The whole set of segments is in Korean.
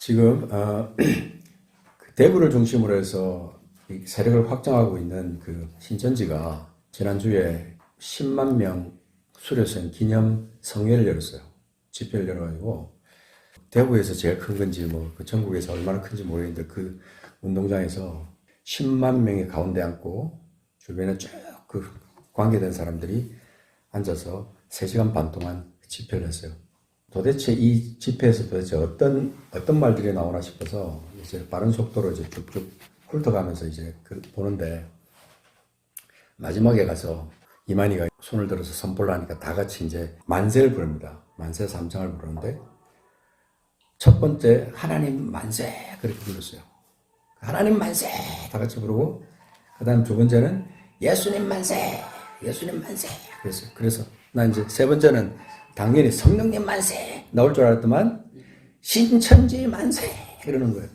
지금 그 대구를 중심으로 해서 이 세력을 확장하고 있는 그 신천지가 지난주에 10만 명 수료생 기념 성회를 열었어요. 집회를 열어가지고 대구에서 제일 큰 건지 그 전국에서 얼마나 큰지 모르겠는데 그 운동장에서 10만 명의 가운데 앉고 주변에 쭉 그 관계된 사람들이 앉아서 3시간 반 동안 집회를 했어요. 도대체 이 집회에서 도대체 어떤 말들이 나오나 싶어서 이제 빠른 속도로 이제 쭉쭉 훑어가면서 이제 보는데, 마지막에 가서 이만희가 손을 들어서 선포를 하니까 다 같이 이제 만세를 부릅니다. 만세 삼창을 부르는데, 첫 번째 하나님 만세 그렇게 불렀어요. 하나님 만세 다 같이 부르고, 그 다음 두 번째는 예수님 만세, 예수님 만세 그랬어요. 그래서 나 이제 세 번째는 당연히 성령님 만세 나올 줄 알았더만 신천지 만세 그러는 거예요.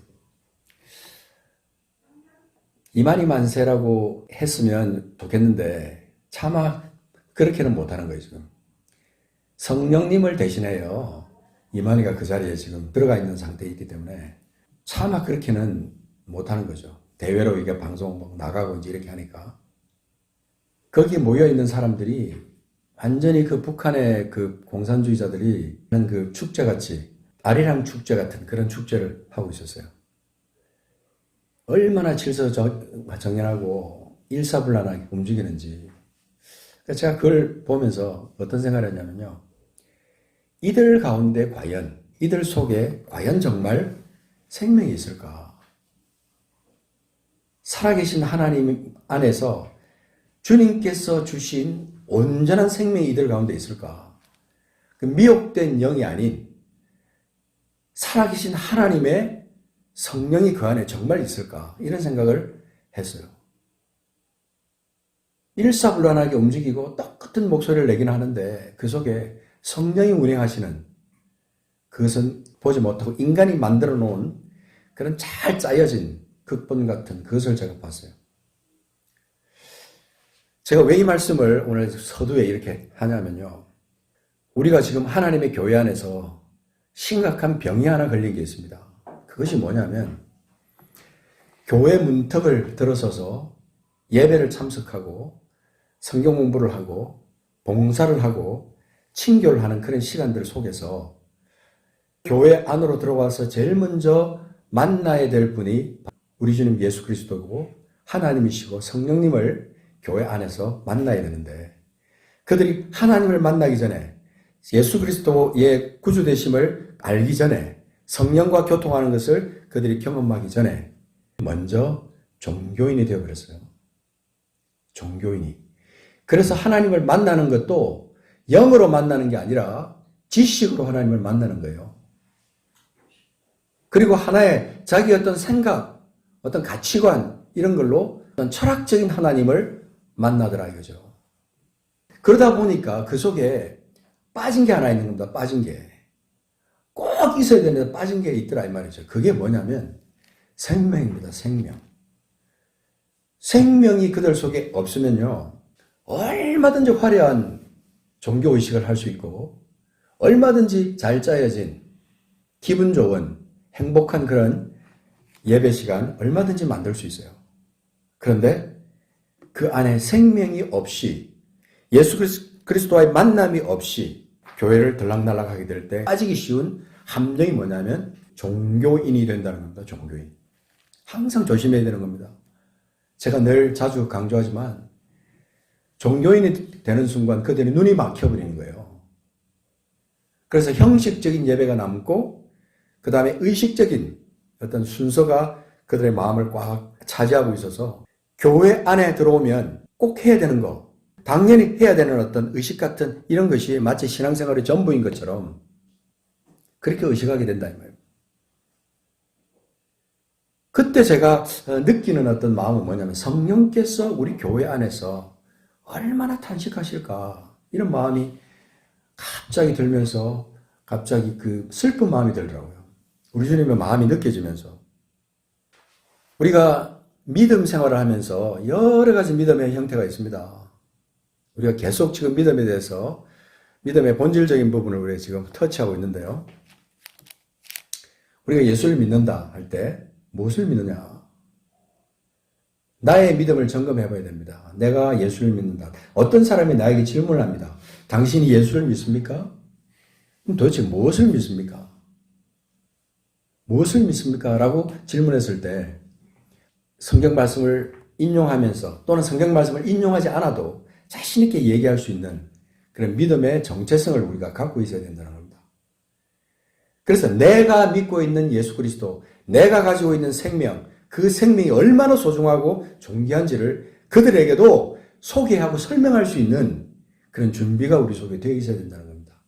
이만희 만세라고 했으면 좋겠는데 차마 그렇게는 못하는 거예요. 지금 성령님을 대신해요. 이만희가 그 자리에 지금 들어가 있는 상태에 있기 때문에 차마 그렇게는 못하는 거죠. 대외로 이게 방송 나가고 이제 이렇게 하니까 거기 모여 있는 사람들이 완전히 그 북한의 그 공산주의자들이 하는 그 축제같이 아리랑 축제 같은 그런 축제를 하고 있었어요. 얼마나 질서정연하고 일사불란하게 움직이는지. 제가 그걸 보면서 어떤 생각을 했냐면요. 이들 가운데 과연, 이들 속에 과연 정말 생명이 있을까? 살아계신 하나님 안에서 주님께서 주신 온전한 생명이 이들 가운데 있을까? 그 미혹된 영이 아닌 살아계신 하나님의 성령이 그 안에 정말 있을까? 이런 생각을 했어요. 일사불란하게 움직이고 똑같은 목소리를 내긴 하는데 그 속에 성령이 운행하시는, 그것은 보지 못하고 인간이 만들어 놓은 그런 잘 짜여진 극본 같은 그것을 제가 봤어요. 제가 왜 이 말씀을 오늘 서두에 이렇게 하냐면요. 우리가 지금 하나님의 교회 안에서 심각한 병이 하나 걸린 게 있습니다. 그것이 뭐냐면 교회 문턱을 들어서서 예배를 참석하고 성경 공부를 하고 봉사를 하고 친교를 하는 그런 시간들 속에서 교회 안으로 들어와서 제일 먼저 만나야 될 분이 우리 주님 예수 그리스도고 하나님이시고 성령님을 교회 안에서 만나야 되는데, 그들이 하나님을 만나기 전에 예수 그리스도의 구주되심을 알기 전에 성령과 교통하는 것을 그들이 경험하기 전에 먼저 종교인이 되어버렸어요. 종교인이. 그래서 하나님을 만나는 것도 영으로 만나는 게 아니라 지식으로 하나님을 만나는 거예요. 그리고 하나의 자기 어떤 생각, 어떤 가치관 이런 걸로 어떤 철학적인 하나님을 만나더라 이거죠. 그러다 보니까 그 속에 빠진 게 하나 있는 겁니다. 빠진 게. 꼭 있어야 되는데 빠진 게 있더라 이 말이죠. 그게 뭐냐면 생명입니다. 생명. 생명이 그들 속에 없으면요. 얼마든지 화려한 종교의식을 할 수 있고 얼마든지 잘 짜여진 기분 좋은 행복한 그런 예배 시간 얼마든지 만들 수 있어요. 그런데 그 안에 생명이 없이 예수 그리스도와의 만남이 없이 교회를 들락날락하게 될 때 빠지기 쉬운 함정이 뭐냐면 종교인이 된다는 겁니다. 종교인. 항상 조심해야 되는 겁니다. 제가 늘 자주 강조하지만 종교인이 되는 순간 그들이 눈이 막혀버리는 거예요. 그래서 형식적인 예배가 남고 그 다음에 의식적인 어떤 순서가 그들의 마음을 꽉 차지하고 있어서 교회 안에 들어오면 꼭 해야 되는 거, 당연히 해야 되는 어떤 의식 같은 이런 것이 마치 신앙생활의 전부인 것처럼 그렇게 의식하게 된다 이 말이에요. 그때 제가 느끼는 어떤 마음은 뭐냐면 성령께서 우리 교회 안에서 얼마나 탄식하실까 이런 마음이 갑자기 들면서 갑자기 그 슬픈 마음이 들더라고요. 우리 주님의 마음이 느껴지면서 우리가 믿음 생활을 하면서 여러 가지 믿음의 형태가 있습니다. 우리가 계속 지금 믿음에 대해서 믿음의 본질적인 부분을 우리가 지금 터치하고 있는데요. 우리가 예수를 믿는다 할 때 무엇을 믿느냐? 나의 믿음을 점검해 봐야 됩니다. 내가 예수를 믿는다. 어떤 사람이 나에게 질문을 합니다. 당신이 예수를 믿습니까? 그럼 도대체 무엇을 믿습니까? 무엇을 믿습니까? 라고 질문했을 때 성경 말씀을 인용하면서 또는 성경 말씀을 인용하지 않아도 자신 있게 얘기할 수 있는 그런 믿음의 정체성을 우리가 갖고 있어야 된다는 겁니다. 그래서 내가 믿고 있는 예수 그리스도, 내가 가지고 있는 생명, 그 생명이 얼마나 소중하고 존귀한지를 그들에게도 소개하고 설명할 수 있는 그런 준비가 우리 속에 되어 있어야 된다는 겁니다.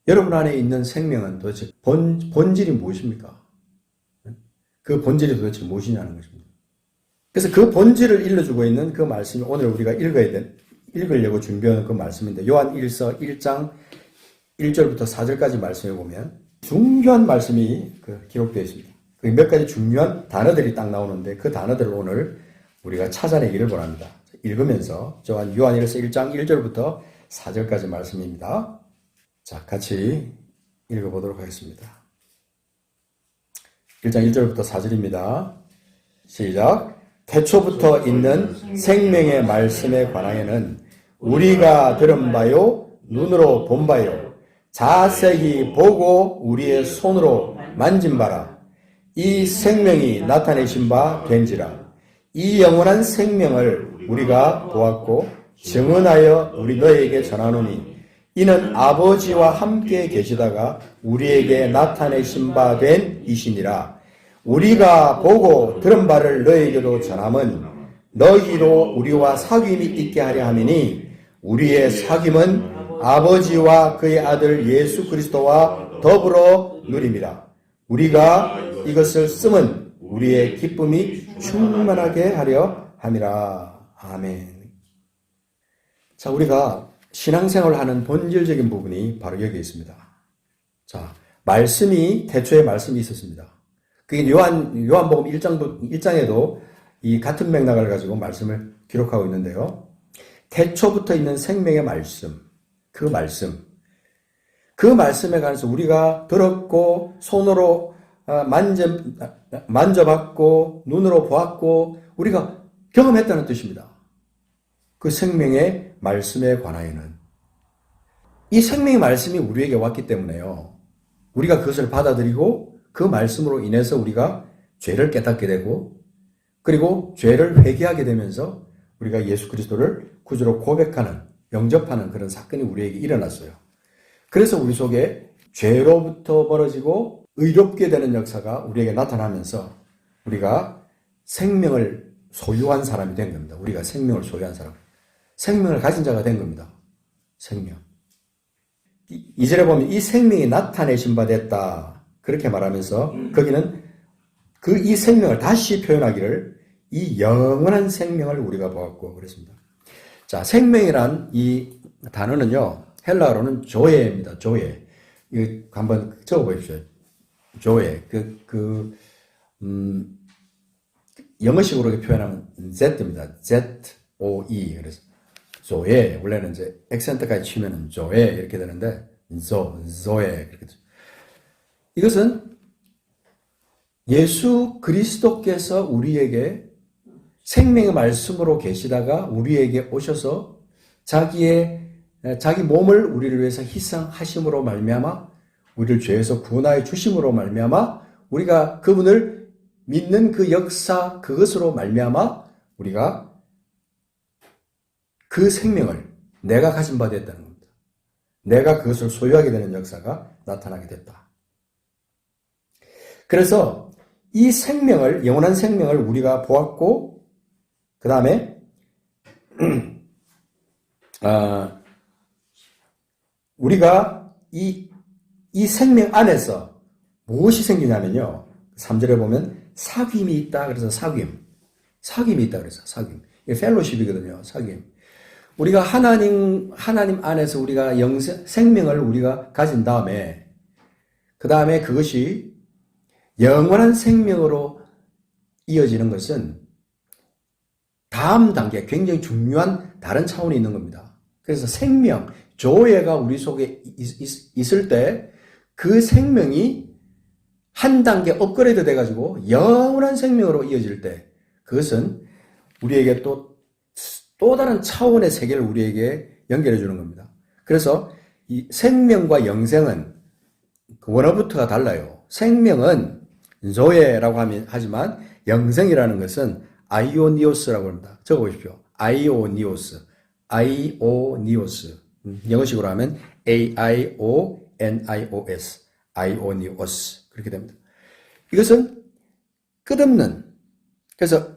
여러분 안에 있는 생명은 도대체 본질이 무엇입니까? 그 본질이 도대체 무엇이냐는 것입니다. 그래서 그 본질을 일러주고 있는 그 말씀이 오늘 우리가 읽으려고 준비하는 그 말씀인데 요한 1서 1장 1절부터 4절까지 말씀해 보면 중요한 말씀이 기록되어 있습니다. 몇 가지 중요한 단어들이 딱 나오는데 그 단어들을 오늘 우리가 찾아내기를 바랍니다. 읽으면서 요한 1서 1장 1절부터 4절까지 말씀입니다. 자, 같이 읽어보도록 하겠습니다. 1장 1절부터 4절입니다. 시작. 태초부터 있는 생명의 말씀에 관하여는 우리가 들은 바요 눈으로 본 바요 자세히 보고 우리의 손으로 만진 바라. 이 생명이 나타내신 바 된지라. 이 영원한 생명을 우리가 보았고 증언하여 우리 너에게 전하노니 이는 아버지와 함께 계시다가 우리에게 나타내신 바 된 이시니라. 우리가 보고 들은 바를 너에게도 전함은 너희로 우리와 사귐이 있게 하려 함이니 우리의 사귐은 아버지와 그의 아들 예수 그리스도와 더불어 누림이라. 우리가 이것을 쓰면 우리의 기쁨이 충만하게 하려 함이라. 아멘. 자, 우리가 신앙생활을 하는 본질적인 부분이 바로 여기 있습니다. 자, 말씀이, 태초에 말씀이 있었습니다. 그게 요한복음 1장에도 이 같은 맥락을 가지고 말씀을 기록하고 있는데요. 태초부터 있는 생명의 말씀, 그 말씀에 관해서 우리가 들었고, 손으로 만져봤고, 눈으로 보았고, 우리가 경험했다는 뜻입니다. 그 생명의 말씀에 관하여는. 이 생명의 말씀이 우리에게 왔기 때문에요. 우리가 그것을 받아들이고, 그 말씀으로 인해서 우리가 죄를 깨닫게 되고, 그리고 죄를 회개하게 되면서 우리가 예수 그리스도를 구주로 고백하는, 영접하는 그런 사건이 우리에게 일어났어요. 그래서 우리 속에 죄로부터 벌어지고 의롭게 되는 역사가 우리에게 나타나면서 우리가 생명을 소유한 사람이 된 겁니다. 우리가 생명을 소유한 사람. 생명을 가진 자가 된 겁니다. 생명. 2절에 보면 이 생명이 나타내신 바 됐다. 그렇게 말하면서 거기는 이 생명을 다시 표현하기를 이 영원한 생명을 우리가 보았고 그랬습니다. 자, 생명이란 이 단어는요. 헬라어로는 조에입니다. 조에. 이거 한번 적어 보십시오. 조에. 영어식으로 표현하면 Z입니다. Z-O-E. 그래서 조에. 원래는 이제 액센트까지 치면은 조에 이렇게 되는데 조에 그렇게 되죠. 이것은 예수 그리스도께서 우리에게 생명의 말씀으로 계시다가 우리에게 오셔서 자기 몸을 우리를 위해서 희생하심으로 말미암아 우리를 죄에서 구원하여 주심으로 말미암아 우리가 그분을 믿는 그 역사 그것으로 말미암아 우리가 그 생명을 내가 가진 바 됐다는 겁니다. 내가 그것을 소유하게 되는 역사가 나타나게 됐다. 그래서 이 생명을, 영원한 생명을 우리가 보았고, 그 다음에, 우리가 이 생명 안에서 무엇이 생기냐면요. 3절에 보면 사귐이 있다. 그래서 사귐이 있다. 그래서 사귐. 이게 펠로십이거든요. 사귐. 우리가 하나님 안에서 우리가 생명을 우리가 가진 다음에, 그 다음에 그것이 영원한 생명으로 이어지는 것은 다음 단계, 굉장히 중요한 다른 차원이 있는 겁니다. 그래서 생명, 조예가 우리 속에 있을 때 그 생명이 한 단계 업그레이드 돼가지고 영원한 생명으로 이어질 때 그것은 우리에게 또 다른 차원의 세계를 우리에게 연결해 주는 겁니다. 그래서 이 생명과 영생은 원어부터가 달라요. 생명은 조에라고 하지만 영생이라는 것은 아이오니오스라고 합니다. 적어보십시오. 아이오니오스. 영어식으로 하면 AIONIOS. 아이오니오스. 그렇게 됩니다. 이것은 끝없는, 그래서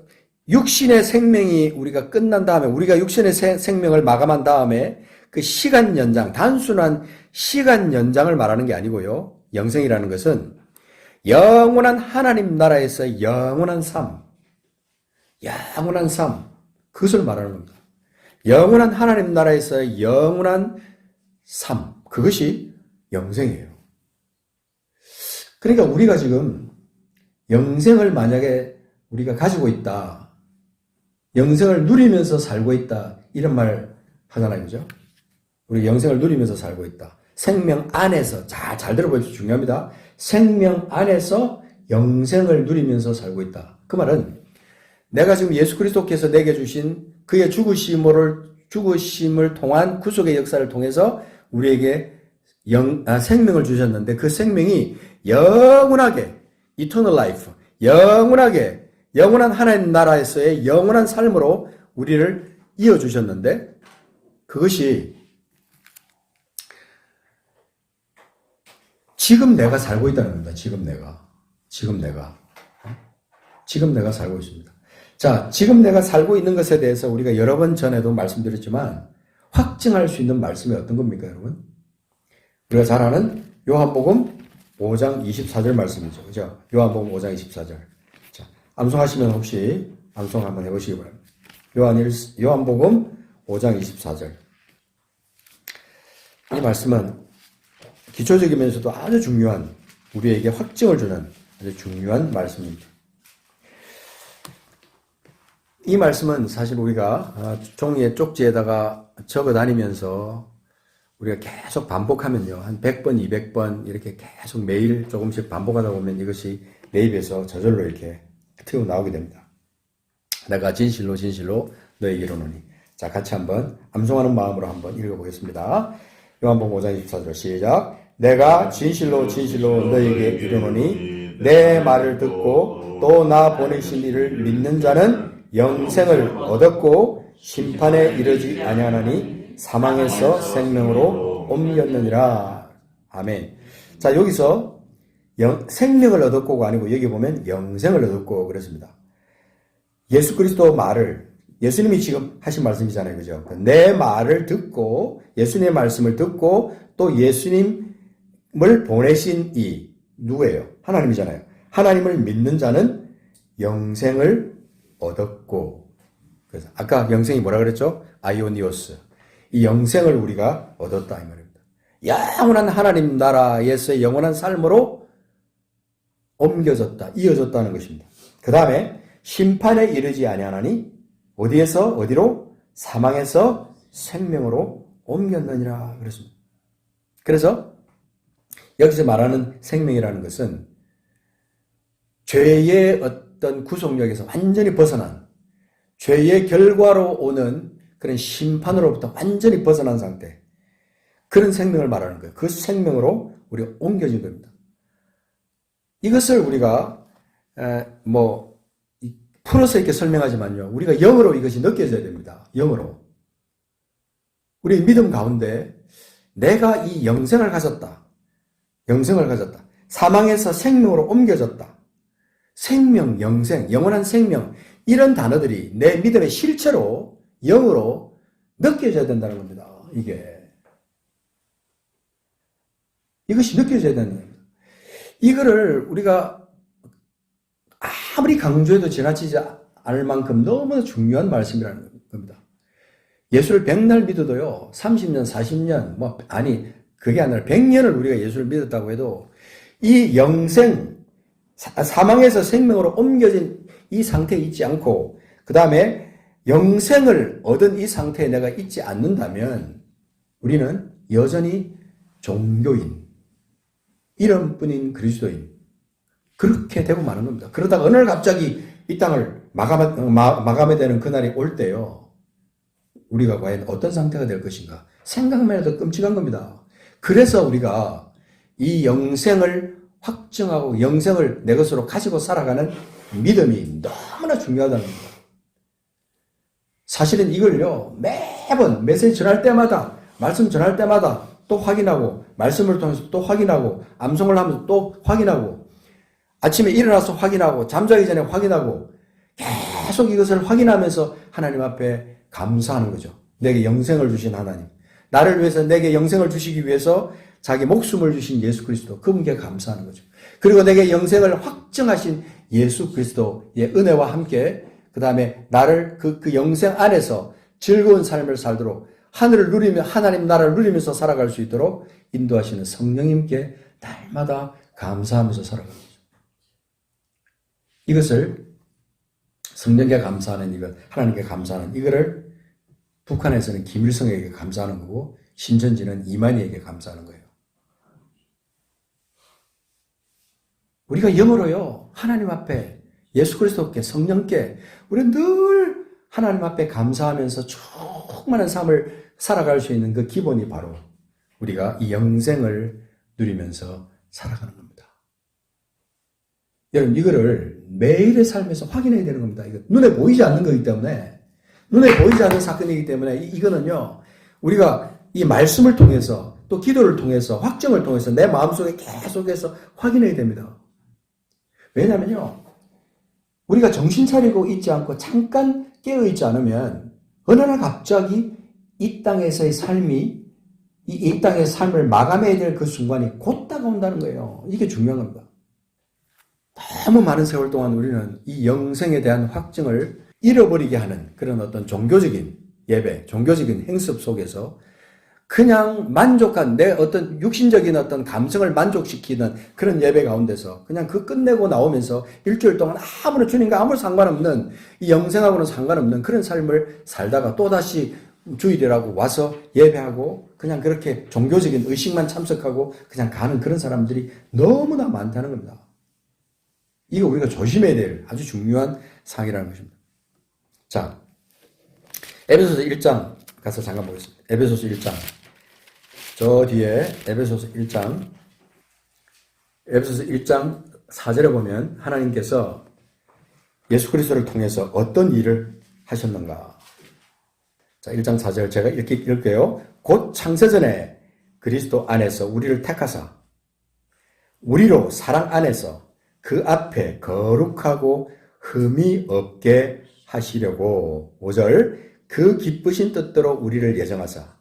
육신의 생명이 우리가 끝난 다음에, 우리가 육신의 생명을 마감한 다음에 그 시간 연장, 단순한 시간 연장을 말하는 게 아니고요. 영생이라는 것은 영원한 하나님 나라에서 영원한 삶, 그것을 말하는 겁니다. 영원한 하나님 나라에서 영원한 삶, 그것이 영생이에요. 그러니까 우리가 지금 영생을 만약에 우리가 가지고 있다, 영생을 누리면서 살고 있다, 이런 말 하잖아요. 그죠? 우리 영생을 누리면서 살고 있다. 생명 안에서, 잘 들어보십시오. 중요합니다. 생명 안에서 영생을 누리면서 살고 있다. 그 말은 내가 지금 예수 그리스도께서 내게 주신 그의 죽으심을 통한 구속의 역사를 통해서 우리에게 생명을 주셨는데 그 생명이 영원하게 eternal life, 영원한 하나님 나라에서의 영원한 삶으로 우리를 이어주셨는데 그것이 지금 내가 살고 있다는 겁니다. 지금 내가 살고 있습니다. 자, 지금 내가 살고 있는 것에 대해서 우리가 여러 번 전에도 말씀드렸지만 확증할 수 있는 말씀이 어떤 겁니까, 여러분? 우리가 잘 아는 요한복음 5장 24절 말씀이죠. 그죠? 요한복음 5장 24절. 자, 암송하시면 혹시 암송 한번 해보시기 바랍니다. 요한복음 5장 24절. 이 말씀은 기초적이면서도 아주 중요한, 우리에게 확증을 주는 아주 중요한 말씀입니다. 이 말씀은 사실 우리가 종이에 쪽지에다가 적어 다니면서 우리가 계속 반복하면요. 한 100번, 200번 이렇게 계속 매일 조금씩 반복하다 보면 이것이 내 입에서 저절로 이렇게 튀어나오게 됩니다. 내가 진실로 너에게 이르노니. 자, 같이 한번 암송하는 마음으로 한번 읽어보겠습니다. 요한복음 5장 24절 시작. 내가 진실로 너에게 이르노니 내 말을 듣고 또 나 보내신 이를 믿는 자는 영생을 얻었고 심판에 이르지 아니하나니 사망에서 생명으로 옮겼느니라. 아멘. 자, 여기서 생명을 얻었고가 아니고 여기 보면 영생을 얻었고 그랬습니다. 예수 그리스도 말을, 예수님이 지금 하신 말씀이잖아요. 그죠? 내 말을 듣고 예수님의 말씀을 듣고 또 예수님을 보내신 이 누구예요? 하나님이잖아요. 하나님을 믿는 자는 영생을 얻었고, 그래서 아까 영생이 뭐라 그랬죠? 아이오니오스. 이 영생을 우리가 얻었다 이 말입니다. 영원한 하나님 나라에서의 영원한 삶으로 옮겨졌다, 이어졌다는 것입니다. 그 다음에 심판에 이르지 아니하나니 어디에서 어디로? 사망에서 생명으로 옮겼느니라 그랬습니다. 그래서 여기서 말하는 생명이라는 것은 죄의 어떤 구속력에서 완전히 벗어난, 죄의 결과로 오는 그런 심판으로부터 완전히 벗어난 상태, 그런 생명을 말하는 거예요. 그 생명으로 우리가 옮겨진 겁니다. 이것을 우리가 풀어서 이렇게 설명하지만요, 우리가 영으로 이것이 느껴져야 됩니다. 영으로 우리 믿음 가운데 내가 이 영생을 가졌다, 사망에서 생명으로 옮겨졌다, 생명, 영생, 영원한 생명, 이런 단어들이 내 믿음의 실체로 영으로 느껴져야 된다는 겁니다. 이것이 느껴져야 되는 겁니다. 이거를 우리가 아무리 강조해도 지나치지 않을 만큼 너무나 중요한 말씀이라는 겁니다. 예수를 100날 믿어도요, 30년, 40년, 그게 아니라 100년을 우리가 예수를 믿었다고 해도 이 영생, 사망에서 생명으로 옮겨진 이 상태에 있지 않고 그 다음에 영생을 얻은 이 상태에 내가 있지 않는다면 우리는 여전히 종교인, 이름뿐인 그리스도인, 그렇게 되고 마는 겁니다. 그러다가 어느 날 갑자기 이 땅을 마감해야 되는 그날이 올 때요. 우리가 과연 어떤 상태가 될 것인가. 생각만 해도 끔찍한 겁니다. 그래서 우리가 이 영생을 확증하고 영생을 내 것으로 가지고 살아가는 믿음이 너무나 중요하다는 겁니다. 사실은 이걸요, 매번 메시지 전할 때마다, 말씀 전할 때마다 또 확인하고, 말씀을 통해서 또 확인하고, 암송을 하면서 또 확인하고, 아침에 일어나서 확인하고, 잠자기 전에 확인하고, 계속 이것을 확인하면서 하나님 앞에 감사하는 거죠. 내게 영생을 주신 하나님. 나를 위해서 내게 영생을 주시기 위해서 자기 목숨을 주신 예수 그리스도, 그분께 감사하는 거죠. 그리고 내게 영생을 확증하신 예수 그리스도의 은혜와 함께 그 다음에 나를 그 영생 안에서 즐거운 삶을 살도록 하늘을 누리며 하나님 나라를 누리면서 살아갈 수 있도록 인도하시는 성령님께 날마다 감사하면서 살아가는 거죠. 이것을 성령께 감사하는 이것, 하나님께 감사하는 이거를 북한에서는 김일성에게 감사하는 거고 신천지는 이만희에게 감사하는 거예요. 우리가 영어로요, 하나님 앞에 예수 그리스도께 성령께 우리는 늘 하나님 앞에 감사하면서 충만한 삶을 살아갈 수 있는 그 기본이 바로 우리가 이 영생을 누리면서 살아가는 겁니다. 여러분 이거를 매일의 삶에서 확인해야 되는 겁니다. 이거 눈에 보이지 않는 거기 때문에 눈에 보이지 않는 사건이기 때문에 이거는요 우리가 이 말씀을 통해서 또 기도를 통해서 확정을 통해서 내 마음속에 계속해서 확인해야 됩니다. 왜냐면요 우리가 정신 차리고 있지 않고 잠깐 깨어있지 않으면 어느 날 갑자기 이 땅에서의 삶이 이 땅의 삶을 마감해야 될 그 순간이 곧 다가온다는 거예요. 이게 중요한 겁니다. 너무 많은 세월 동안 우리는 이 영생에 대한 확증을 잃어버리게 하는 그런 어떤 종교적인 예배, 종교적인 행습 속에서 그냥 만족한 내 어떤 육신적인 어떤 감성을 만족시키는 그런 예배 가운데서 그냥 그 끝내고 나오면서 일주일 동안 아무런 주님과 아무 상관없는 이 영생하고는 상관없는 그런 삶을 살다가 또다시 주일이라고 와서 예배하고 그냥 그렇게 종교적인 의식만 참석하고 그냥 가는 그런 사람들이 너무나 많다는 겁니다. 이거 우리가 조심해야 될 아주 중요한 사항이라는 것입니다. 자, 에베소서 1장 가서 잠깐 보겠습니다. 에베소서 1장. 저 뒤에 에베소서 1장 4절에 보면 하나님께서 예수 그리스도를 통해서 어떤 일을 하셨는가. 자, 1장 4절 제가 이렇게 읽을게요. 곧 창세전에 그리스도 안에서 우리를 택하사 우리로 사랑 안에서 그 앞에 거룩하고 흠이 없게 하시려고 5절 그 기쁘신 뜻대로 우리를 예정하사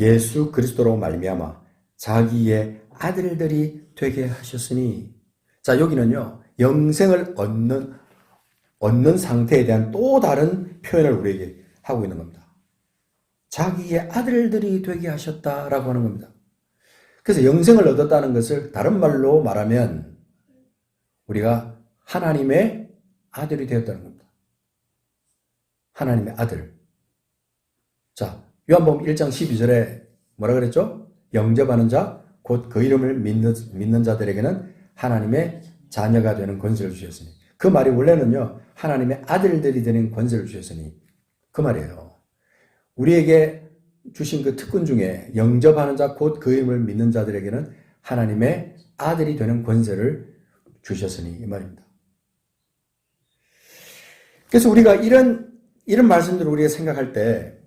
예수 그리스도로 말미암아 자기의 아들들이 되게 하셨으니 자 여기는요 영생을 얻는 상태에 대한 또 다른 표현을 우리에게 하고 있는 겁니다. 자기의 아들들이 되게 하셨다라고 하는 겁니다. 그래서 영생을 얻었다는 것을 다른 말로 말하면 우리가 하나님의 아들이 되었다는 겁니다. 하나님의 아들. 자, 요한복음 1장 12절에 뭐라 그랬죠? 영접하는 자, 곧 그 이름을 믿는 자들에게는 하나님의 자녀가 되는 권세를 주셨으니. 그 말이 원래는요, 하나님의 아들들이 되는 권세를 주셨으니. 그 말이에요. 우리에게 주신 그 특권 중에 영접하는 자, 곧 그 이름을 믿는 자들에게는 하나님의 아들이 되는 권세를 주셨으니. 이 말입니다. 그래서 우리가 이런 말씀들을 우리가 생각할 때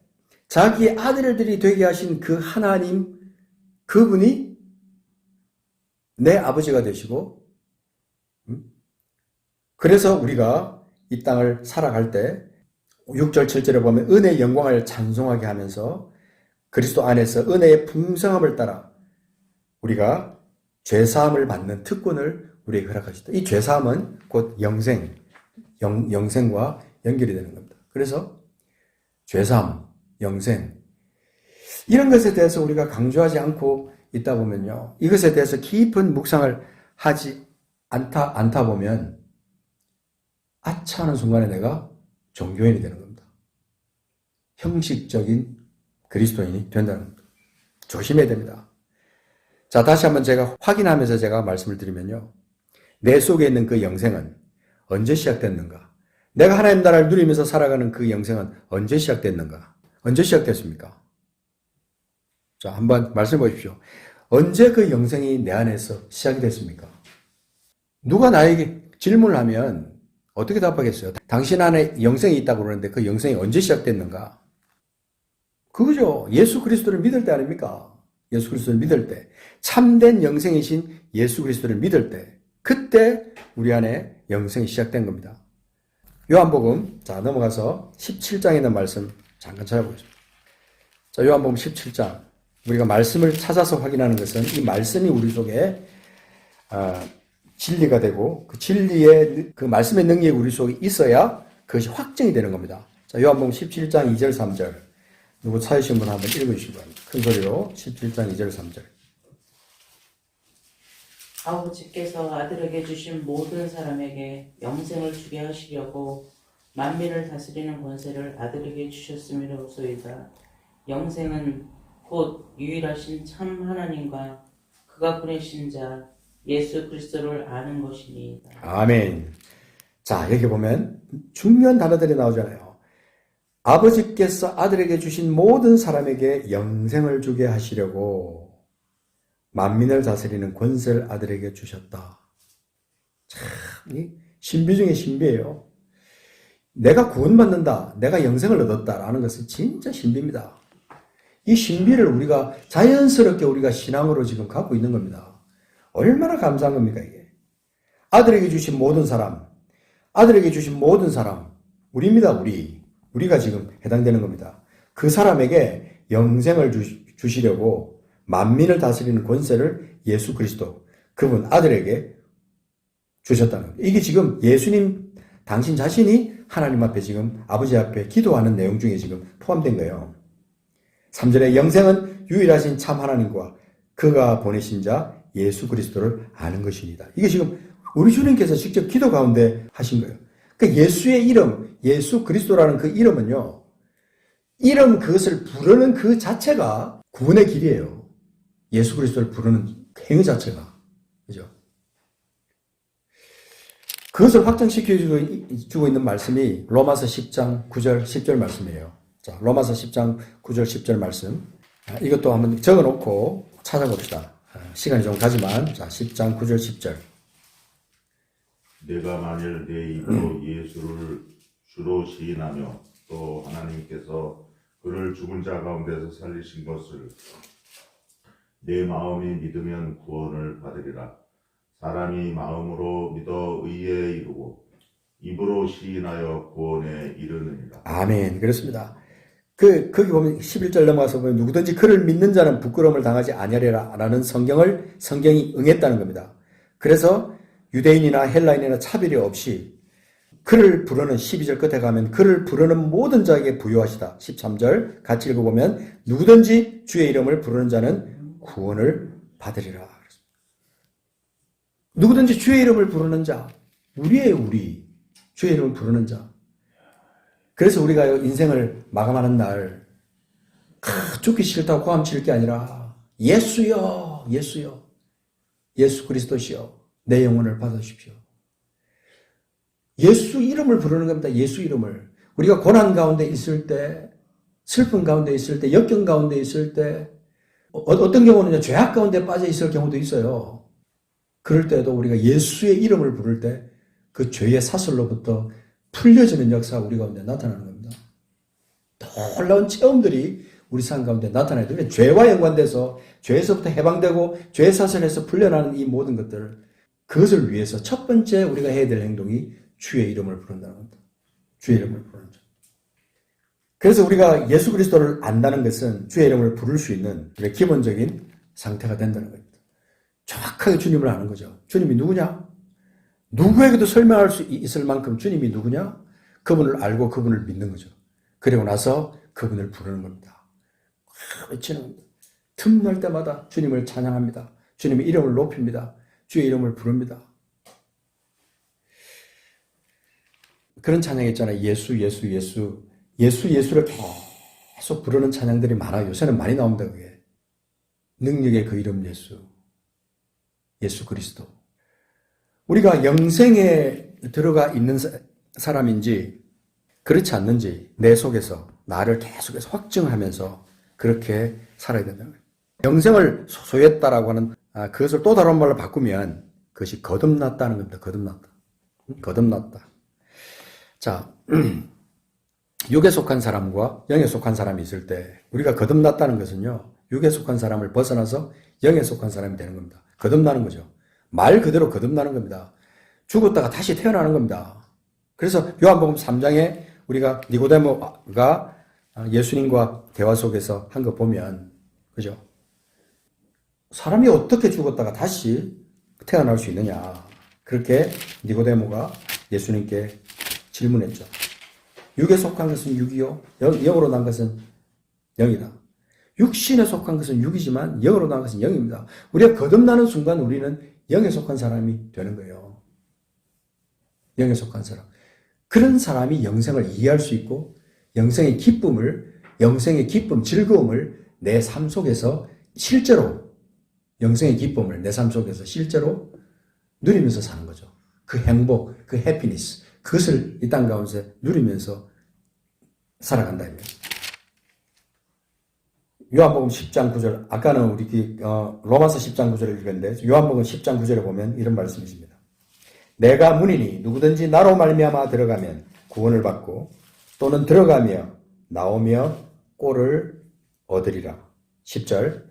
자기의 아들들이 되게 하신 그 하나님, 그분이 내 아버지가 되시고, 그래서 우리가 이 땅을 살아갈 때 6절, 7절에 보면 은혜의 영광을 찬송하게 하면서 그리스도 안에서 은혜의 풍성함을 따라 우리가 죄사함을 받는 특권을 우리에게 허락하셨다. 이 죄사함은 곧 영생과 연결이 되는 겁니다. 그래서 죄사함, 영생 이런 것에 대해서 우리가 강조하지 않고 있다 보면요. 이것에 대해서 깊은 묵상을 하지 않다 보면 아차 하는 순간에 내가 종교인이 되는 겁니다. 형식적인 그리스도인이 된다는 겁니다. 조심해야 됩니다. 자, 다시 한번 제가 확인하면서 제가 말씀을 드리면요. 내 속에 있는 그 영생은 언제 시작됐는가? 내가 하나님 나라를 누리면서 살아가는 그 영생은 언제 시작됐는가? 언제 시작됐습니까? 자, 한번 말씀해 보십시오. 언제 그 영생이 내 안에서 시작이 됐습니까? 누가 나에게 질문을 하면 어떻게 답하겠어요? 당신 안에 영생이 있다고 그러는데 그 영생이 언제 시작됐는가? 그거죠. 예수 그리스도를 믿을 때 아닙니까? 예수 그리스도를 믿을 때. 참된 영생이신 예수 그리스도를 믿을 때. 그때 우리 안에 영생이 시작된 겁니다. 요한복음, 자, 넘어가서 17장에 있는 말씀 잠깐 찾아보겠습니다. 자, 요한복음 17장. 우리가 말씀을 찾아서 확인하는 것은 이 말씀이 우리 속에, 진리가 되고 그 진리의 그 말씀의 능력이 우리 속에 있어야 그것이 확정이 되는 겁니다. 자, 요한복음 17장 2절 3절. 누구 찾으신 분 한번 읽어주시기 바랍니다. 큰 소리로 17장 2절 3절. 아버지께서 아들에게 주신 모든 사람에게 영생을 주게 하시려고 만민을 다스리는 권세를 아들에게 주셨음이로소이다. 영생은 곧 유일하신 참 하나님과 그가 보내신 자 예수 그리스도를 아는 것이니이다. 아멘. 자, 여기 보면 중요한 단어들이 나오잖아요. 아버지께서 아들에게 주신 모든 사람에게 영생을 주게 하시려고 만민을 다스리는 권세를 아들에게 주셨다. 참, 신비 중에 신비예요. 내가 구원받는다, 내가 영생을 얻었다라는 것은 진짜 신비입니다. 이 신비를 우리가 자연스럽게 우리가 신앙으로 지금 갖고 있는 겁니다. 얼마나 감사한 겁니까, 이게? 아들에게 주신 모든 사람, 아들에게 주신 모든 사람, 우리입니다, 우리가 지금 해당되는 겁니다. 그 사람에게 영생을 주시려고 만민을 다스리는 권세를 예수 그리스도, 그분 아들에게 주셨다는 겁니다. 이게 지금 예수님, 당신 자신이 하나님 앞에 지금 아버지 앞에 기도하는 내용 중에 지금 포함된 거예요. 3절에 영생은 유일하신 참 하나님과 그가 보내신 자 예수 그리스도를 아는 것입니다. 이게 지금 우리 주님께서 직접 기도 가운데 하신 거예요. 그러니까 예수의 이름, 예수 그리스도라는 그 이름은요, 이름 그것을 부르는 그 자체가 구원의 길이에요. 예수 그리스도를 부르는 행위 자체가. 그죠? 그것을 확정시켜주고 있는 말씀이 로마서 10장 9절 10절 말씀이에요. 자, 로마서 10장 9절 10절 말씀. 이것도 한번 적어놓고 찾아봅시다. 시간이 좀 가지만. 자, 10장 9절 10절. 내가 만일 내 입으로 예수를 주로 시인하며 또 하나님께서 그를 죽은 자 가운데서 살리신 것을 내 마음이 믿으면 구원을 받으리라. 사람이 마음으로 믿어 의에 이르고 입으로 시인하여 구원에 이르느니라. 아멘. 그렇습니다. 거기 보면 11절 넘어가서 보면 누구든지 그를 믿는 자는 부끄러움을 당하지 아니하리라 라는 성경이 응했다는 겁니다. 그래서 유대인이나 헬라인이나 차별이 없이 그를 부르는 12절 끝에 가면 그를 부르는 모든 자에게 부요하시다. 13절 같이 읽어보면 누구든지 주의 이름을 부르는 자는 구원을 받으리라. 누구든지 주의 이름을 부르는 자, 우리예요, 우리. 주의 이름을 부르는 자. 그래서 우리가 인생을 마감하는 날, 죽기 싫다고 고함 칠 게 아니라, 예수여, 예수여, 예수 그리스도시여, 내 영혼을 받으십시오. 예수 이름을 부르는 겁니다. 예수 이름을. 우리가 고난 가운데 있을 때, 슬픔 가운데 있을 때, 역경 가운데 있을 때, 어떤 경우는 죄악 가운데 빠져 있을 경우도 있어요. 그럴 때도 우리가 예수의 이름을 부를 때 그 죄의 사슬로부터 풀려지는 역사가 우리 가운데 나타나는 겁니다. 놀라운 체험들이 우리 삶 가운데 나타나야 돼요. 죄와 연관돼서 죄에서부터 해방되고 죄의 사슬에서 풀려나는 이 모든 것들을, 그것을 위해서 첫 번째 우리가 해야 될 행동이 주의 이름을 부른다는 겁니다. 주의 이름을 부르는 것. 그래서 우리가 예수 그리스도를 안다는 것은 주의 이름을 부를 수 있는 우리의 기본적인 상태가 된다는 겁니다. 정확하게 주님을 아는 거죠. 주님이 누구냐? 누구에게도 설명할 수 있을 만큼 주님이 누구냐? 그분을 알고 그분을 믿는 거죠. 그리고 나서 그분을 부르는 겁니다. 외치는 겁니다. 틈날 때마다 주님을 찬양합니다. 주님의 이름을 높입니다. 주의 이름을 부릅니다. 그런 찬양이 있잖아요. 예수, 예수, 예수. 예수, 예수를 계속 부르는 찬양들이 많아요. 요새는 많이 나옵니다, 그게. 능력의 그 이름 예수. 예수 그리스도. 우리가 영생에 들어가 있는 사람인지 그렇지 않는지 내 속에서 나를 계속해서 확증하면서 그렇게 살아야 된다는 거예요. 영생을 소유했다라고 하는 그것을 또 다른 말로 바꾸면 그것이 거듭났다는 겁니다. 거듭났다. 거듭났다. 자, 육에 속한 사람과 영에 속한 사람이 있을 때 우리가 거듭났다는 것은요. 육에 속한 사람을 벗어나서 영에 속한 사람이 되는 겁니다. 거듭나는 거죠. 말 그대로 거듭나는 겁니다. 죽었다가 다시 태어나는 겁니다. 그래서 요한복음 3장에 우리가 니고데모가 예수님과 대화 속에서 한 거 보면 그죠? 사람이 어떻게 죽었다가 다시 태어날 수 있느냐. 그렇게 니고데모가 예수님께 질문했죠. 육에 속한 것은 육이요. 영으로 난 것은 영이다. 육신에 속한 것은 육이지만 영으로 난 것은 영입니다. 우리가 거듭나는 순간 우리는 영에 속한 사람이 되는 거예요. 영에 속한 사람. 그런 사람이 영생을 이해할 수 있고 영생의 기쁨, 즐거움을 내 삶 속에서 실제로 영생의 기쁨을 내 삶 속에서 실제로 누리면서 사는 거죠. 그 행복, 그 해피니스, 그것을 이 땅 가운데 누리면서 살아간다. 요한복음 10장 9절, 아까는 우리 로마서 10장 9절을 읽었는데 요한복음 10장 9절에 보면 이런 말씀이 있습니다. 내가 문이니 누구든지 나로 말미암아 들어가면 구원을 받고 또는 들어가며 나오며 꼴을 얻으리라. 10절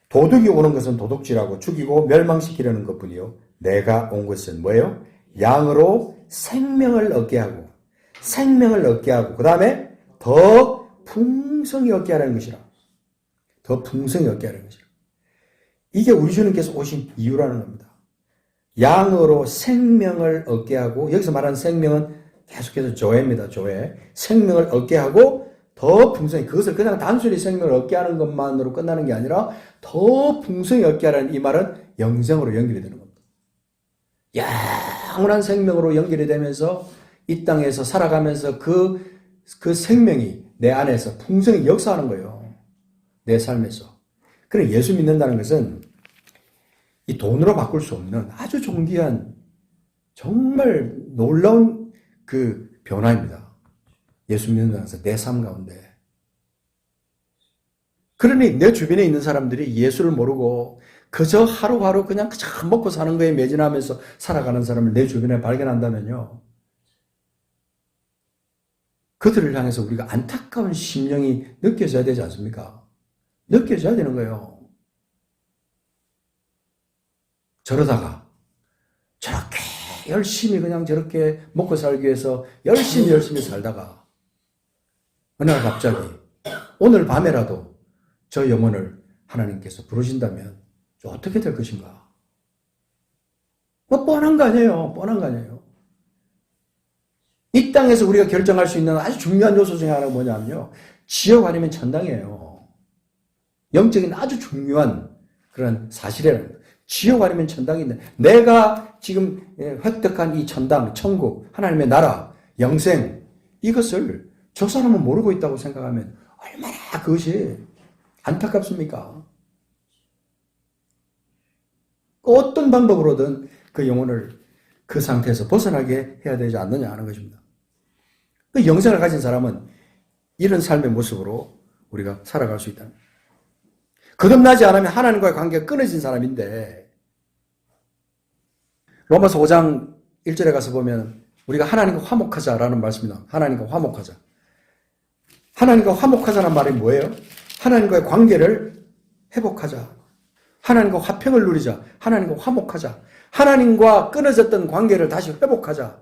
도둑이 오는 것은 도둑질하고 죽이고 멸망시키려는 것뿐이요 내가 온 것은 뭐예요? 양으로 생명을 얻게 하고 그 다음에 더 풍성히 얻게 하라는 것이라. 더 풍성히 얻게 하라는 것이라. 이게 우리 주님께서 오신 이유라는 겁니다. 양으로 생명을 얻게 하고 여기서 말하는 생명은 계속해서 조회입니다. 조회. 생명을 얻게 하고 더 풍성히 그것을 그냥 단순히 생명을 얻게 하는 것만으로 끝나는 게 아니라 더 풍성히 얻게 하라는 이 말은 영생으로 연결이 되는 겁니다. 영원한 생명으로 연결이 되면서 이 땅에서 살아가면서 그 생명이 내 안에서 풍성히 역사하는 거예요. 내 삶에서. 그래 예수 믿는다는 것은 이 돈으로 바꿀 수 없는 아주 존귀한 정말 놀라운 그 변화입니다. 예수 믿는다는 것은 내 삶 가운데. 그러니 내 주변에 있는 사람들이 예수를 모르고 그저 하루하루 그냥 먹고 사는 거에 매진하면서 살아가는 사람을 내 주변에 발견한다면요. 그들을 향해서 우리가 안타까운 심령이 느껴져야 되지 않습니까? 느껴져야 되는 거예요. 저러다가 저렇게 열심히 그냥 저렇게 먹고 살기 위해서 열심히 살다가 어느 날 갑자기 오늘 밤에라도 저 영혼을 하나님께서 부르신다면 어떻게 될 것인가? 뭐 뻔한 거 아니에요. 뻔한 거 아니에요. 이 땅에서 우리가 결정할 수 있는 아주 중요한 요소 중에 하나가 뭐냐면요. 지옥 아니면 천당이에요. 영적인 아주 중요한 그런 사실이라는 거예요. 지옥 아니면 천당인데 내가 지금 획득한 이 천당, 천국, 하나님의 나라, 영생 이것을 저 사람은 모르고 있다고 생각하면 얼마나 그것이 안타깝습니까? 어떤 방법으로든 그 영혼을 그 상태에서 벗어나게 해야 되지 않느냐 하는 것입니다. 그 영생을 가진 사람은 이런 삶의 모습으로 우리가 살아갈 수 있다. 거듭나지 않으면 하나님과의 관계가 끊어진 사람인데 로마서 5장 1절에 가서 보면 우리가 하나님과 화목하자라는 말씀이 나옵니다. 하나님과 화목하자. 하나님과 화목하자는 말이 뭐예요? 하나님과의 관계를 회복하자. 하나님과 화평을 누리자. 하나님과 화목하자. 하나님과 끊어졌던 관계를 다시 회복하자.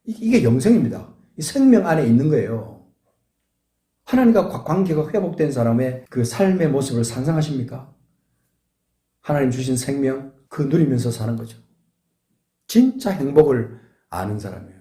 이게 영생입니다. 이 생명 안에 있는 거예요. 하나님과 관계가 회복된 사람의 그 삶의 모습을 상상하십니까? 하나님 주신 생명, 그 누리면서 사는 거죠. 진짜 행복을 아는 사람이에요.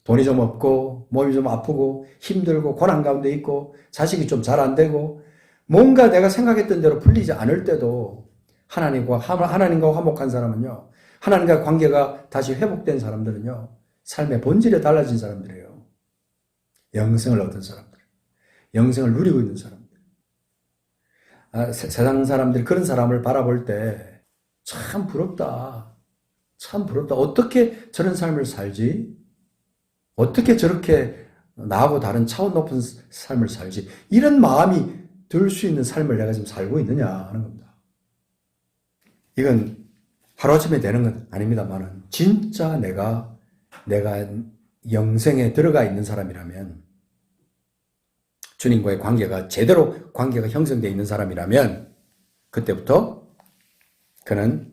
돈이 좀 없고, 몸이 좀 아프고, 힘들고, 고난 가운데 있고, 자식이 좀 잘 안 되고, 뭔가 내가 생각했던 대로 풀리지 않을 때도 하나님과 화목한 사람은요, 하나님과 관계가 다시 회복된 사람들은요, 삶의 본질이 달라진 사람들이에요. 영생을 얻은 사람들. 영생을 누리고 있는 사람들. 세상 사람들이 그런 사람을 바라볼 때 참 부럽다. 참 부럽다. 어떻게 저런 삶을 살지? 어떻게 저렇게 나하고 다른 차원 높은 삶을 살지? 이런 마음이 들 수 있는 삶을 내가 지금 살고 있느냐 하는 겁니다. 이건 하루아침에 되는 건 아닙니다만은 진짜 내가 영생에 들어가 있는 사람이라면, 주님과의 관계가 제대로 관계가 형성되어 있는 사람이라면 그때부터 그는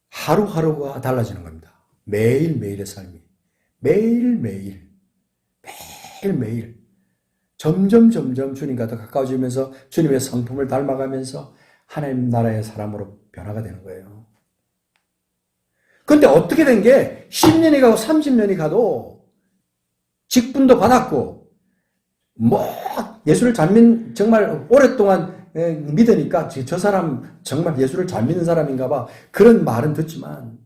하루하루가 달라지는 겁니다. 매일매일의 삶이. 매일매일 점점 주님과 더 가까워지면서 주님의 성품을 닮아가면서 하나님 나라의 사람으로 변화가 되는 거예요. 근데 어떻게 된 게 10년이 가고 30년이 가도 직분도 받았고 예수를 정말 오랫동안 믿으니까 저 사람 정말 예수를 잘 믿는 사람인가 봐, 그런 말은 듣지만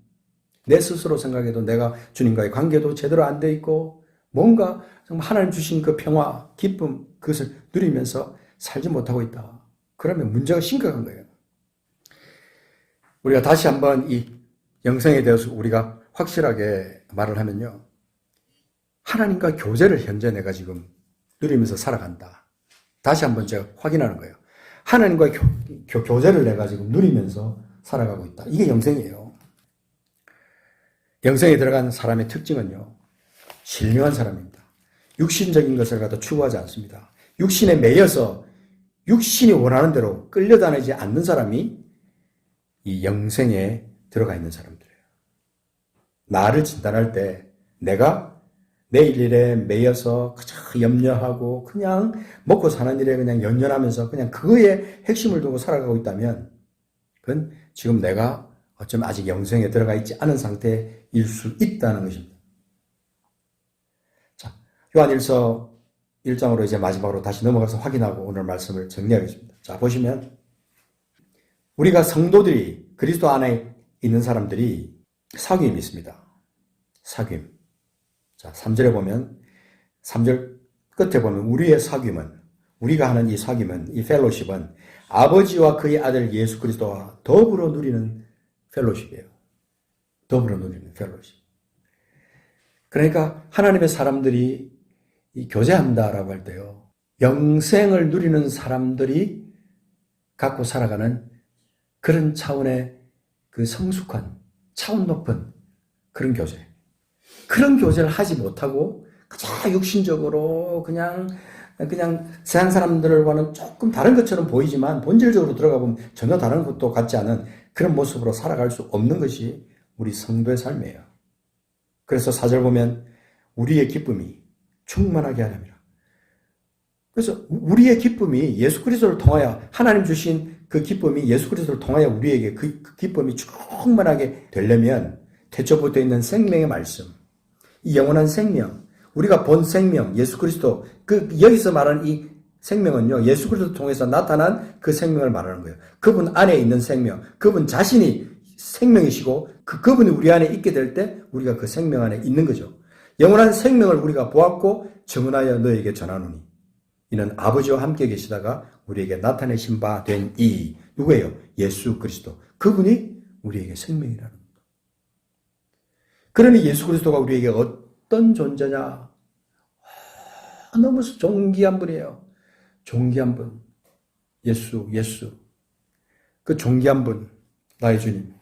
내 스스로 생각해도 내가 주님과의 관계도 제대로 안 돼 있고 뭔가 정말 하나님 주신 그 평화, 기쁨, 그것을 누리면서 살지 못하고 있다. 그러면 문제가 심각한 거예요. 우리가 다시 한번 이 영생에 대해서 우리가 확실하게 말을 하면요, 하나님과 교제를 현재 내가 지금 누리면서 살아간다. 다시 한번 제가 확인하는 거예요. 하나님과 교제를 내가 지금 누리면서 살아가고 있다. 이게 영생이에요. 영생에 들어간 사람의 특징은요, 신령한 사람입니다. 육신적인 것을 갖다 추구하지 않습니다. 육신에 매여서 육신이 원하는 대로 끌려다니지 않는 사람이 이 영생에 들어가 있는 사람들이에요. 나를 진단할 때 내가 내일 일에 매여서 그저 염려하고 그냥 먹고 사는 일에 그냥 연연하면서 그냥 그거에 핵심을 두고 살아가고 있다면 그건 지금 내가 어쩌면 아직 영생에 들어가 있지 않은 상태일 수 있다는 것입니다. 자, 요한일서 1장으로 이제 마지막으로 다시 넘어가서 확인하고 오늘 말씀을 정리하겠습니다. 자, 보시면 우리가 성도들이, 그리스도 안에 있는 사람들이 사귐이 있습니다. 사귐. 자, 3절에 보면, 3절 끝에 보면 우리의 사귐은, 우리가 하는 이 사귐은, 이 펠로십은 아버지와 그의 아들 예수 그리스도와 더불어 누리는 펠로십이에요. 더불어 누리는 펠로십. 그러니까 하나님의 사람들이 이 교제한다라고 할 때요, 영생을 누리는 사람들이 갖고 살아가는 그런 차원의 그 성숙한, 차원 높은 그런 교제. 그런 교제를 하지 못하고 그저 육신적으로 그냥 세상 사람들과는 조금 다른 것처럼 보이지만 본질적으로 들어가 보면 전혀 다른 것도 같지 않은 그런 모습으로 살아갈 수 없는 것이 우리 성도의 삶이에요. 그래서 4절 보면 우리의 기쁨이 충만하게 하렵니다. 그래서 우리의 기쁨이 예수 그리스도를 통하여, 하나님 주신 그 기쁨이 예수 그리스도를 통하여 우리에게 그 기쁨이 충만하게 되려면 태초부터 있는 생명의 말씀, 이 영원한 생명, 우리가 본 생명, 예수 그리스도, 여기서 말하는 이 생명은요, 예수 그리스도를 통해서 나타난 그 생명을 말하는 거예요. 그분 안에 있는 생명, 그분 자신이 생명이시고 그분이 우리 안에 있게 될 때 우리가 그 생명 안에 있는 거죠. 영원한 생명을 우리가 보았고 증언하여 너에게 전하노니 이는 아버지와 함께 계시다가 우리에게 나타내신 바 된 이 누구예요? 예수 그리스도. 그분이 우리에게 생명이라는 겁니다. 그러니 예수 그리스도가 우리에게 어떤 존재냐? 너무 존귀한 분이에요. 존귀한 분. 예수. 그 존귀한 분, 나의 주님.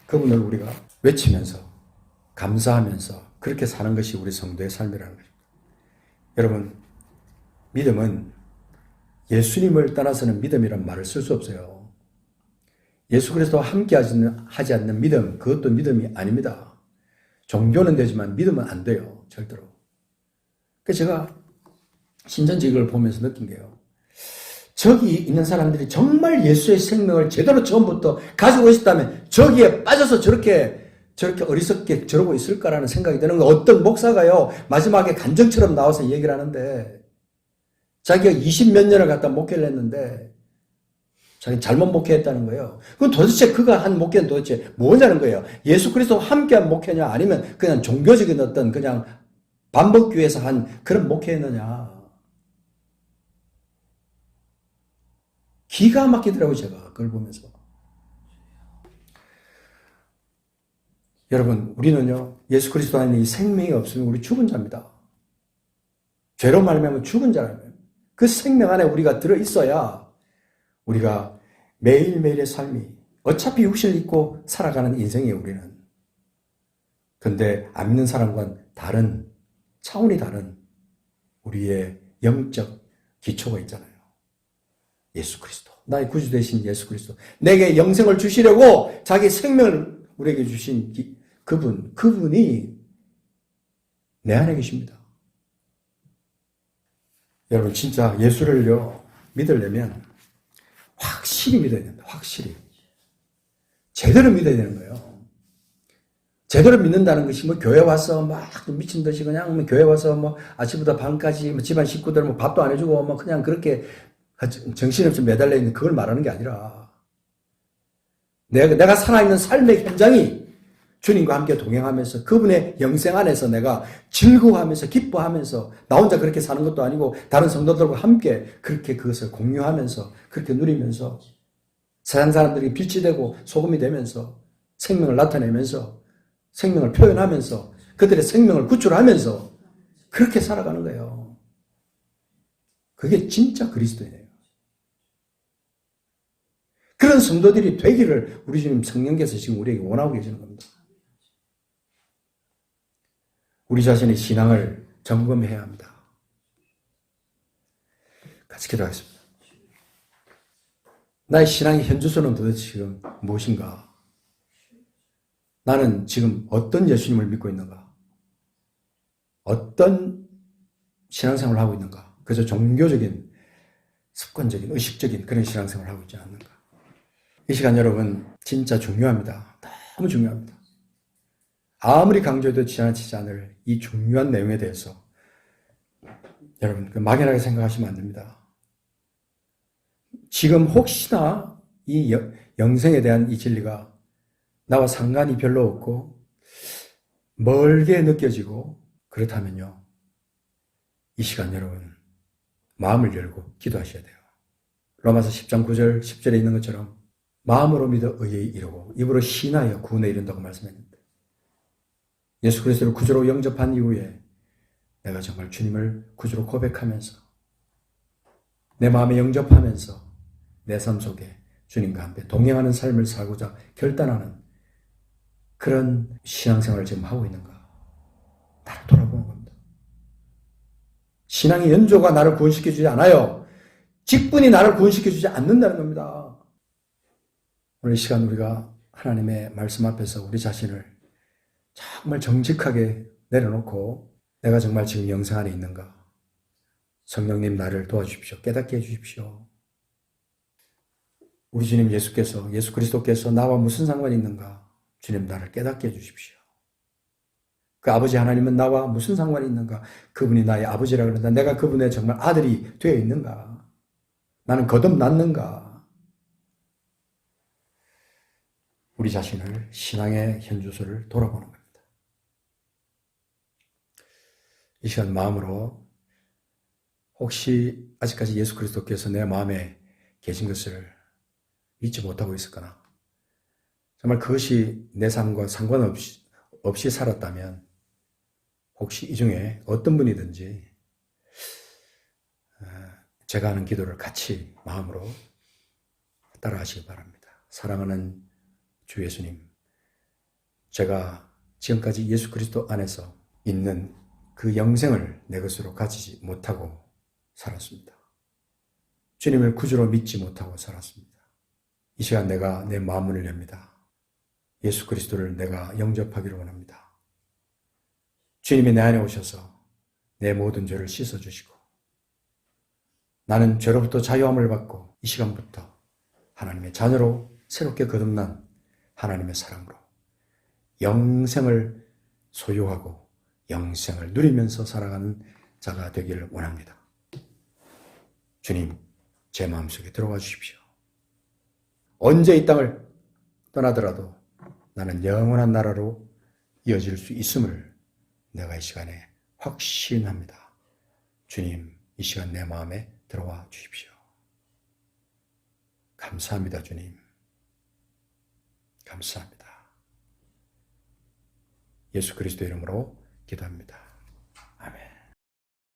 그분을 우리가 외치면서, 감사하면서 그렇게 사는 것이 우리 성도의 삶이라는 것입니다. 여러분, 믿음은 예수님을 떠나서는 믿음이란 말을 쓸 수 없어요. 예수 그리스도와 함께 하지 않는 믿음, 그것도 믿음이 아닙니다. 종교는 되지만 믿음은 안 돼요. 절대로. 그래서 제가 신천지 이걸 보면서 느낀 게요, 저기 있는 사람들이 정말 예수의 생명을 제대로 처음부터 가지고 있었다면 저기에 빠져서 저렇게 어리석게 저러고 있을까라는 생각이 드는 거예요. 어떤 목사가요, 마지막에 간증처럼 나와서 얘기를 하는데 자기가 20몇 년을 갖다 목회를 했는데 자기는 잘못 목회했다는 거예요. 그럼 도대체 그가 한 목회는 도대체 뭐냐는 거예요. 예수 그리스도와 함께한 목회냐, 아니면 그냥 종교적인 어떤 그냥 반복교회에서 한 그런 목회였느냐. 기가 막히더라고요, 제가 그걸 보면서. 여러분, 우리는요, 예수 그리스도 안에 이 생명이 없으면 우리 죽은 자입니다. 죄로 말미암아 죽은 자라면 그 생명 안에 우리가 들어있어야 우리가 매일매일의 삶이 어차피 육신을 입고 살아가는 인생이에요, 우리는. 근데 안 믿는 사람과는 다른, 차원이 다른 우리의 영적 기초가 있잖아요. 예수 그리스도. 나의 구주 되신 예수 그리스도. 내게 영생을 주시려고 자기 생명을 우리에게 주신 그분이 내 안에 계십니다. 여러분, 진짜 예수를요, 믿으려면 확실히 믿어야 된다. 확실히. 제대로 믿어야 되는 거예요. 제대로 믿는다는 것이 뭐 교회 와서 막 미친 듯이 그냥 뭐 교회 와서 뭐 아침부터 밤까지 뭐 집안 식구들 뭐 밥도 안 해주고 뭐 그냥 그렇게 정신없이 매달려 있는 그걸 말하는 게 아니라 내가 살아있는 삶의 현장이 주님과 함께 동행하면서 그분의 영생 안에서 내가 즐거워하면서 기뻐하면서 나 혼자 그렇게 사는 것도 아니고 다른 성도들과 함께 그렇게 그것을 공유하면서 그렇게 누리면서 세상 사람들이 빛이 되고 소금이 되면서 생명을 나타내면서 생명을 표현하면서 그들의 생명을 구출하면서 그렇게 살아가는 거예요. 그게 진짜 그리스도예요. 그런 성도들이 되기를 우리 주님 성령께서 지금 우리에게 원하고 계시는 겁니다. 우리 자신의 신앙을 점검해야 합니다. 같이 기도하겠습니다. 나의 신앙의 현주소는 도대체 지금 무엇인가? 나는 지금 어떤 예수님을 믿고 있는가? 어떤 신앙생활을 하고 있는가? 그저 종교적인, 습관적인, 의식적인 그런 신앙생활을 하고 있지 않는가? 이 시간 여러분 진짜 중요합니다. 너무 중요합니다. 아무리 강조해도 지나치지 않을 이 중요한 내용에 대해서 여러분 막연하게 생각하시면 안 됩니다. 지금 혹시나 이 영생에 대한 이 진리가 나와 상관이 별로 없고 멀게 느껴지고 그렇다면요. 이 시간 여러분 마음을 열고 기도하셔야 돼요. 로마서 10장 9절 10절에 있는 것처럼 마음으로 믿어 의에 이르고 입으로 신하여 구원에 이른다고 말씀했는데 예수 그리스도를 구주로 영접한 이후에 내가 정말 주님을 구주로 고백하면서 내 마음에 영접하면서 내 삶 속에 주님과 함께 동행하는 삶을 살고자 결단하는 그런 신앙생활을 지금 하고 있는가? 나를 돌아보는 겁니다. 신앙의 연조가 나를 구원시켜주지 않아요. 직분이 나를 구원시켜주지 않는다는 겁니다. 오늘 이 시간 우리가 하나님의 말씀 앞에서 우리 자신을 정말 정직하게 내려놓고 내가 정말 지금 영생 안에 있는가? 성령님 나를 도와주십시오. 깨닫게 해주십시오. 우리 주님 예수 그리스도께서 나와 무슨 상관이 있는가? 주님 나를 깨닫게 해주십시오. 그 아버지 하나님은 나와 무슨 상관이 있는가? 그분이 나의 아버지라 그런다. 내가 그분의 정말 아들이 되어 있는가? 나는 거듭났는가? 우리 자신을 신앙의 현주소를 돌아보는 겁니다. 이 시간 마음으로 혹시 아직까지 예수 그리스도께서 내 마음에 계신 것을 믿지 못하고 있었거나 정말 그것이 내 삶과 상관없이 살았다면 혹시 이 중에 어떤 분이든지 제가 하는 기도를 같이 마음으로 따라하시기 바랍니다. 사랑하는 주 예수님, 제가 지금까지 예수 그리스도 안에서 있는 그 영생을 내 것으로 가지지 못하고 살았습니다. 주님을 구주로 믿지 못하고 살았습니다. 이 시간 내가 내 마음문을 엽니다. 예수 그리스도를 내가 영접하기를 원합니다. 주님이 내 안에 오셔서 내 모든 죄를 씻어주시고 나는 죄로부터 자유함을 받고 이 시간부터 하나님의 자녀로 새롭게 거듭난 하나님의 사랑으로 영생을 소유하고 영생을 누리면서 살아가는 자가 되기를 원합니다. 주님, 제 마음속에 들어와 주십시오. 언제 이 땅을 떠나더라도 나는 영원한 나라로 이어질 수 있음을 내가 이 시간에 확신합니다. 주님, 이 시간 내 마음에 들어와 주십시오. 감사합니다, 주님. 감사합니다. 예수 그리스도 이름으로 기도합니다.